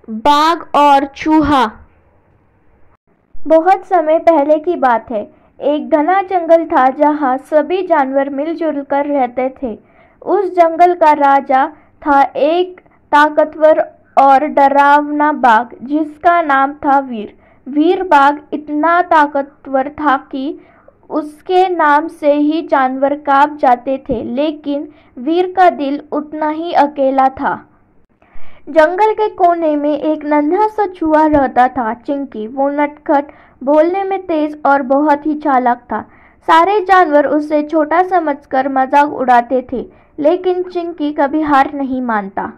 बाघ और चूहा। बहुत समय पहले की बात है। एक घना जंगल था जहाँ सभी जानवर मिलजुल कर रहते थे। उस जंगल का राजा था एक ताकतवर और डरावना बाघ जिसका नाम था वीर। वीर बाघ इतना ताकतवर था कि उसके नाम से ही जानवर कांप जाते थे, लेकिन वीर का दिल उतना ही अकेला था। जंगल के कोने में एक नन्हा सा चूहा रहता था, चिंकी। वो नटखट, बोलने में तेज और बहुत ही चालाक था। सारे जानवर उसे छोटा समझकर मजाक उड़ाते थे, लेकिन चिंकी कभी हार नहीं मानता।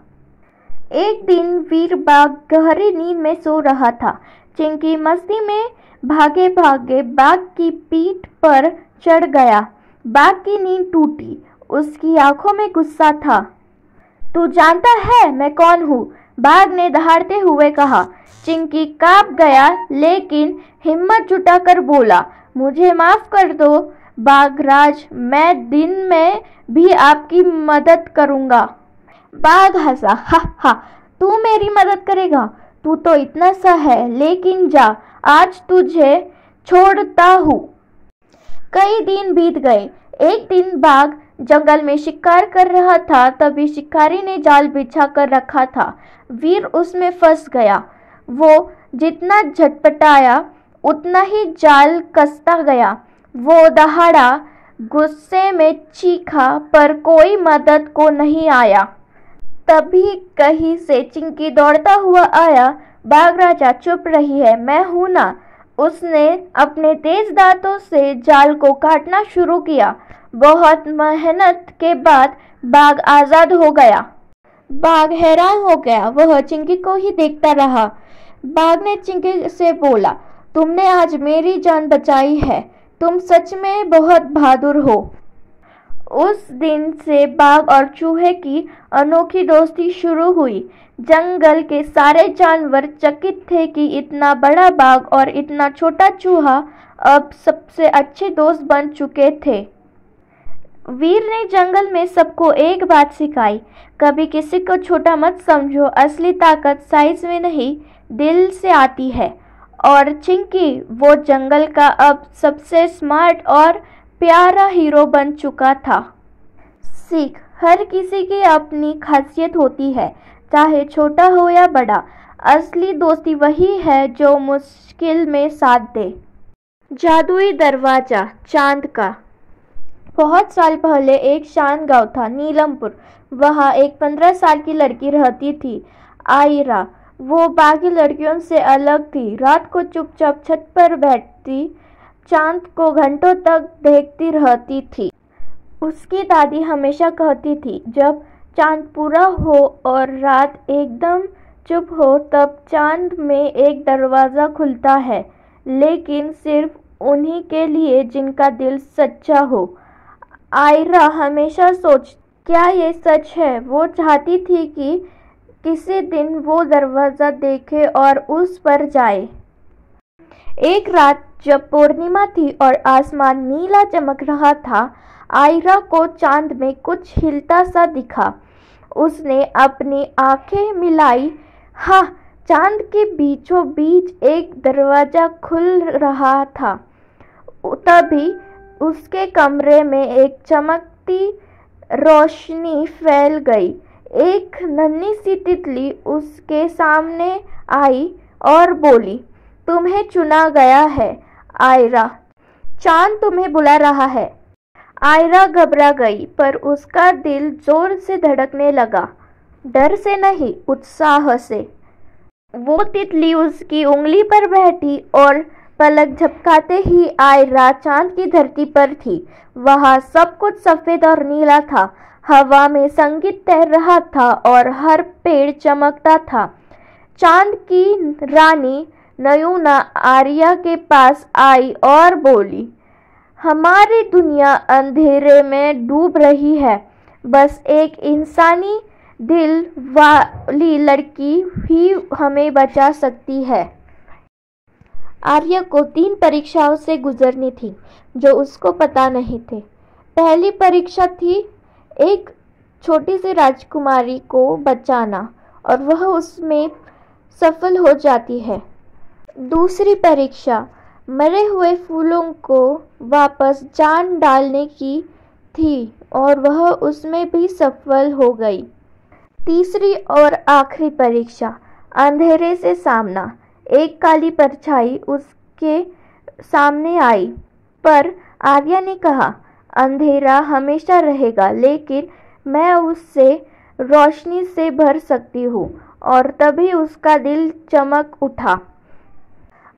एक दिन वीर बाघ गहरी नींद में सो रहा था। चिंकी मस्ती में भागे भागे बाघ की पीठ पर चढ़ गया। बाघ की नींद टूटी। उसकी आंखों में गुस्सा था। तू जानता है मैं कौन हूँ? बाघ ने दहाड़ते हुए कहा। चिंकी कांप गया, लेकिन हिम्मत जुटाकर बोला, मुझे माफ कर दो बाघराज, मैं दिन में भी आपकी मदद करूँगा। बाघ हंसा, हा हा, तू मेरी मदद करेगा? तू तो इतना सा है, लेकिन जा, आज तुझे छोड़ता हूँ। कई दिन बीत गए। एक दिन बाघ जंगल में शिकार कर रहा था, तभी शिकारी ने जाल बिछा कर रखा था। वीर उसमें फंस गया। वो जितना झटपटाया उतना ही जाल कसता गया। वो दहाड़ा, गुस्से में चीखा, पर कोई मदद को नहीं आया। तभी कहीं से चिंकी दौड़ता हुआ आया। बाघ राजा, चुप रही है, मैं हूं ना। उसने अपने तेज दांतों से जाल को काटना शुरू किया। बहुत मेहनत के बाद बाघ आजाद हो गया। बाघ हैरान हो गया। वह चिंकी को ही देखता रहा। बाघ ने चिंकी से बोला, तुमने आज मेरी जान बचाई है। तुम सच में बहुत बहादुर हो। उस दिन से बाघ और चूहे की अनोखी दोस्ती शुरू हुई। जंगल के सारे जानवर चकित थे कि इतना बड़ा बाघ और इतना छोटा चूहा अब सबसे अच्छे दोस्त बन चुके थे। वीर ने जंगल में सबको एक बात सिखाई, कभी किसी को छोटा मत समझो। असली ताकत साइज में नहीं, दिल से आती है। और चिंकी, वो जंगल का अब सबसे स्मार्ट और प्यारा हीरो बन चुका था। सीख, हर किसी की अपनी खासियत होती है, चाहे छोटा हो या बड़ा। असली दोस्ती वही है जो मुश्किल में साथ दे। जादुई दरवाजा, चांद का। बहुत साल पहले एक शांत गांव था, नीलमपुर। वहाँ एक 15 साल की लड़की रहती थी, आयरा। वो बाकी लड़कियों से अलग थी। रात को चुपचाप छत पर बैठती, चांद को घंटों तक देखती रहती थी। उसकी दादी हमेशा कहती थी, जब चांद पूरा हो और रात एकदम चुप हो, तब चांद में एक दरवाज़ा खुलता है, लेकिन सिर्फ उन्हीं के लिए जिनका दिल सच्चा हो। आयरा हमेशा क्या ये सच है? वो चाहती थी कि किसी दिन वो दरवाज़ा देखे और उस पर जाए। एक रात जब पूर्णिमा थी और आसमान नीला चमक रहा था, आयरा को चांद में कुछ हिलता सा दिखा। उसने अपनी आंखें मिलाई। हाँ, चांद के बीचों बीच एक दरवाज़ा खुल रहा था। तभी उसके कमरे में एक चमकती रोशनी फैल गई। एक नन्ही सी तितली उसके सामने आई और बोली, तुम्हें चुना गया है आयरा, चांद तुम्हें बुला रहा है। आयरा घबरा गई, पर उसका दिल जोर से धड़कने लगा। डर से नहीं, उत्साह से। वो तितली उसकी उंगली पर बैठी और पलक झपकाते ही आयरा चांद की धरती पर थी। वहाँ सब कुछ सफ़ेद और नीला था। हवा में संगीत तैर रहा था और हर पेड़ चमकता था। चांद की रानी नयूना आर्या के पास आई और बोली, हमारी दुनिया अंधेरे में डूब रही है। बस एक इंसानी दिल वाली लड़की ही हमें बचा सकती है। आर्या को 3 परीक्षाओं से गुजरनी थी जो उसको पता नहीं थे। पहली परीक्षा थी एक छोटी सी राजकुमारी को बचाना, और वह उसमें सफल हो जाती है। दूसरी परीक्षा मरे हुए फूलों को वापस जान डालने की थी और वह उसमें भी सफल हो गई। तीसरी और आखिरी परीक्षा अंधेरे से सामना। एक काली परछाई उसके सामने आई, पर आर्या ने कहा, अंधेरा हमेशा रहेगा, लेकिन मैं उससे रोशनी से भर सकती हूँ। और तभी उसका दिल चमक उठा।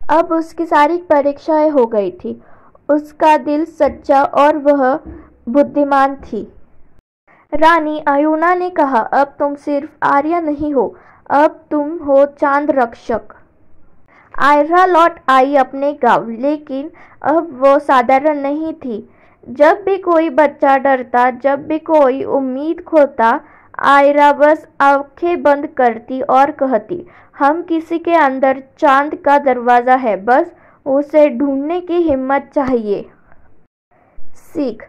अब उसकी सारी परीक्षाएं हो गई थी। उसका दिल सच्चा और वह बुद्धिमान थी। रानी अयूना ने कहा, अब तुम सिर्फ आर्या नहीं हो, अब तुम हो चांद रक्षक। आयरा लौट आई अपने गांव, लेकिन अब वो साधारण नहीं थी। जब भी कोई बच्चा डरता, जब भी कोई उम्मीद खोता, आयरा बस आंखें बंद करती और कहती, हम किसी के अंदर चांद का दरवाज़ा है, बस उसे ढूंढने की हिम्मत चाहिए। सीख,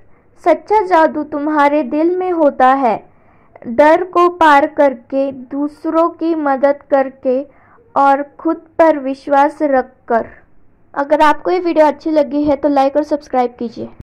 सच्चा जादू तुम्हारे दिल में होता है। डर को पार करके, दूसरों की मदद करके और खुद पर विश्वास रखकर। अगर आपको ये वीडियो अच्छी लगी है तो लाइक और सब्सक्राइब कीजिए।